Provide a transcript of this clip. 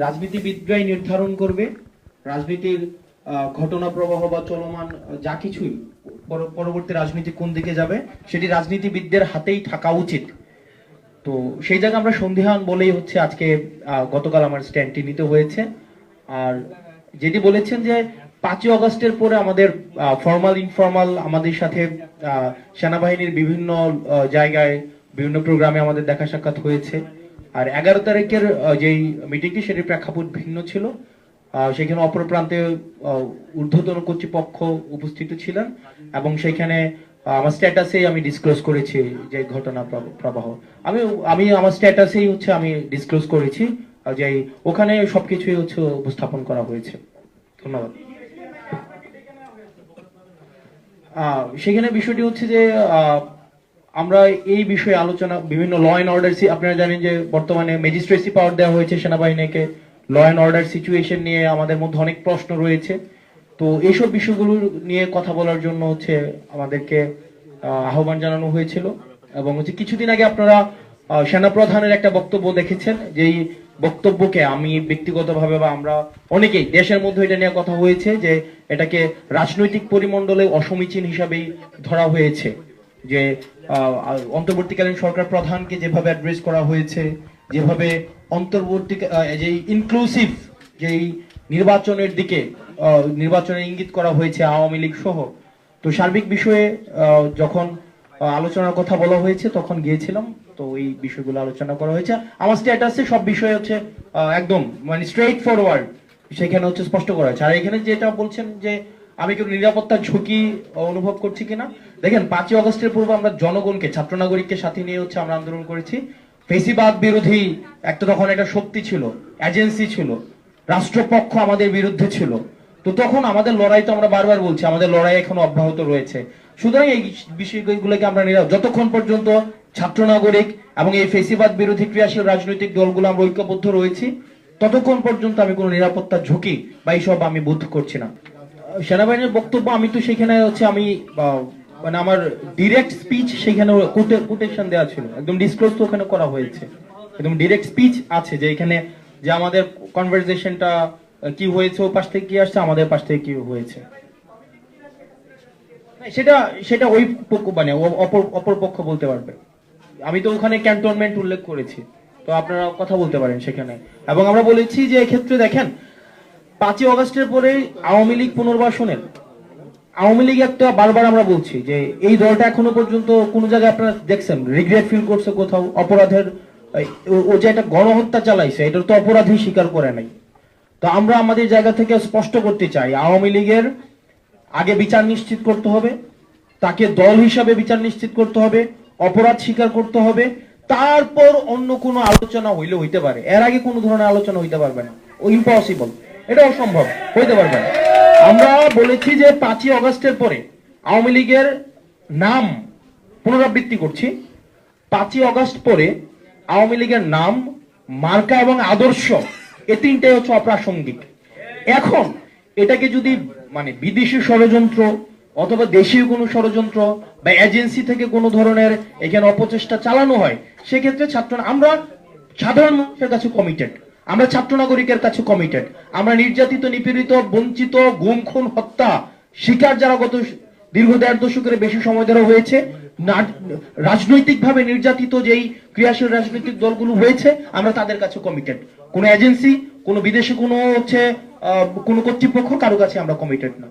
রাজনীতিবিদরাই নির্ধারণ করবে রাজনীতির ঘটনা প্রবাহ বা চলমান যা কিছুই পরবর্তী রাজনীতি কোন দিকে যাবে সেটি রাজনীতিবিদদের হাতেই থাকা উচিত। তো সেই জায়গায় আমরা সন্দিহান বলেই হচ্ছে আজকে গতকাল আমার স্ট্যান্ডটি নিতে হয়েছে। আর যেটি বলেছেন যে 5ই আগস্টের পরে আমাদের ফর্মাল ইনফর্মাল আমাদের সাথে সেনাবাহিনীর বিভিন্ন জায়গায় বিভিন্ন প্রোগ্রামে আমাদের দেখা সাক্ষাৎ হয়েছে। আর 11 তারিখের যেই মিটিংটি সেটির প্রেক্ষাপট ভিন্ন ছিল। সেখানে অপর প্রান্তে ঊর্ধ্বতন কর্তৃপক্ষ উপস্থিত ছিলেন এবং সেখানে আমার স্ট্যাটাসেই আমি ডিসক্লোজ করেছি যে ঘটনা প্রবাহ আমি আমি আমার স্ট্যাটাসেই হচ্ছে আমি ডিসক্লোজ করেছি যে ওখানে সবকিছুই হচ্ছে উপস্থাপন করা হয়েছে। ধন্যবাদ। সেখানে বিষয়টি হচ্ছে যে আমরা এই বিষয়ে আলোচনা বিভিন্ন ল অ্যান্ড অর্ডার, আপনারা জানেন যে বর্তমানে ম্যাজিস্ট্রেসি পাওয়ার দেওয়া হয়েছে সেনাবাহিনীকে। ল অ্যান্ড অর্ডার সিচুয়েশন নিয়ে আমাদের মধ্যে অনেক প্রশ্ন রয়েছে। তো এইসব বিষয়গুলো নিয়ে কথা বলার জন্য হচ্ছে আমাদেরকে আহ্বান জানানো হয়েছিল এবং হচ্ছে কিছুদিন আগে আপনারা সেনাপ্রধানের একটা বক্তব্য দেখেছেন, যেই বক্তব্যকে আমি ব্যক্তিগতভাবে বা আমরা অনেকেই দেশের মধ্যে এটা নিয়ে কথা হয়েছে যে এটাকে রাজনৈতিক পরিমণ্ডলে অসমীচীন হিসাবেই ধরা হয়েছে। যে অন্তর্বর্তীকালীন সরকার প্রধানকে যেভাবে অ্যাড্রেস করা হয়েছে, যেভাবে অন্তর্বর্তী যে ইনক্লুসিভ যেই নির্বাচনের দিকে নির্বাচনের ইঙ্গিত করা হয়েছে আওয়ামী লীগ সহ, তো সার্বিক বিষয়ে যখন আলোচনার কথা বলা হয়েছে তখন গিয়েছিলাম। তো এই বিষয়গুলো আলোচনা করা হয়েছে। আমার স্ট্যাটাসে সব বিষয় হচ্ছে একদম মানে স্ট্রেইট ফরওয়ার্ড সেখানে হচ্ছে স্পষ্ট করা হয়েছে। আর এখানে যেটা বলছেন যে আমি কেউ নিরাপত্তার ঝুঁকি অনুভব করছি কিনা, দেখেন 5ই আগস্টের পূর্বে আমরা জনগণকে ছাত্র নাগরিককে সাথে নিয়ে হচ্ছে আমরা আন্দোলন করেছি। ফেসিবাদ বিরোধী একটা তখন একটা শক্তি ছিল, এজেন্সি ছিল, রাষ্ট্রপক্ষ আমাদের বিরুদ্ধে ছিল। তো তখন আমাদের লড়াই তো আমরা বারবার বলছি আমাদের লড়াই এখনো অব্যাহত রয়েছে। সুতরাং এই বিষয়গুলোকে আমরা যতক্ষণ পর্যন্ত ছাত্র নাগরিক এবং এই ফেসিবাদ বিরোধী ক্রিয়াশীল রাজনৈতিক দলগুলো আমরা ঐক্যবদ্ধ রয়েছি ততক্ষণ পর্যন্ত আমি কোনো নিরাপত্তার ঝুঁকি বা এইসব আমি বোধ করছি না। সেনাবাহিনীর বক্তব্য আমি তো সেখানে হচ্ছে আমি মানে আমার ডিরেক্ট স্পিচ সেখানে কোটেশন দেওয়া ছিল, একদম ডিসক্লোজ তো ওখানে করা হয়েছে, একদম ডিরেক্ট স্পিচ আছে যে এখানে যে আমাদের কনভারসেশনটা কি হয়েছে, ও পাশ থেকে কি আসছে, আমাদের পাশ থেকে কি হয়েছে, সেটা সেটা ওই পক্ষ মানে অপর পক্ষ বলতে পারবে। আমি তো ওখানে ক্যান্টনমেন্ট উল্লেখ করেছি, তো আপনারা কথা বলতে পারেন সেখানে। এবং আমরা বলেছি যে এক্ষেত্রে দেখেন 5ই আগস্টের পরে আওয়ামী লীগ পুনর্বাসনের আওয়ামী লীগ একটা বারবার আমরা বলছি যে এই দলটা এখনো পর্যন্ত কোন জায়গায় আপনারা দেখছেন রিগ্রেট ফিল করছে কোথাও অপরাধের, ও যে একটা গণহত্যা চালাইছে এটার তো অপরাধী স্বীকার করে নাই। তো আমরা আমাদের জায়গা থেকে স্পষ্ট করতে চাই আওয়ামী লীগের আগে বিচার নিশ্চিত করতে হবে, তাকে দল হিসাবে বিচার নিশ্চিত করতে হবে, অপরাধ স্বীকার করতে হবে, তারপর অন্য কোনো আলোচনা হইলে হইতে পারে। এর আগে কোনো ধরনের আলোচনা হইতে পারবে না, ও ইম্পসিবল, এটা অসম্ভব, হইতে পারবে না। আমরা বলেছি যে 5ই আগস্টের পরে আওয়ামী লীগের নাম পুনরাবৃত্তি করছি, 5ই আগস্ট পরে আওয়ামী লীগের নাম, মার্কা এবং আদর্শ এই তিনটাই হচ্ছে অপ্রাসঙ্গিক। এখন এটাকে যদি মানে বিদেশি ষড়যন্ত্র অথবা দেশীয় কোনো ষড়যন্ত্র বা এজেন্সি থেকে কোনো ধরনের এখানে অপচেষ্টা চালানো হয়, সেক্ষেত্রে আমরা সাধারণ মানুষের কাছে কমিটেড, আমরা ছাত্র নাগরিকের কাছে কমিটেড। আমরা নির্যাতিত, নিপীড়িত, বঞ্চিত, গুম খুন হত্যা শিকার যারা গত দীর্ঘ 1.5 দশকের বেশি সময় ধরে হয়েছে, রাজনৈতিকভাবে নির্যাতিত যেই ক্রিয়াশীল রাজনৈতিক দলগুলো হয়েছে, আমরা তাদের কাছে কমিটেড। কোনো এজেন্সি, কোনো বিদেশি কোনো হচ্ছে কোনো কর্তৃপক্ষ কারো কাছে আমরা কমিটেড না।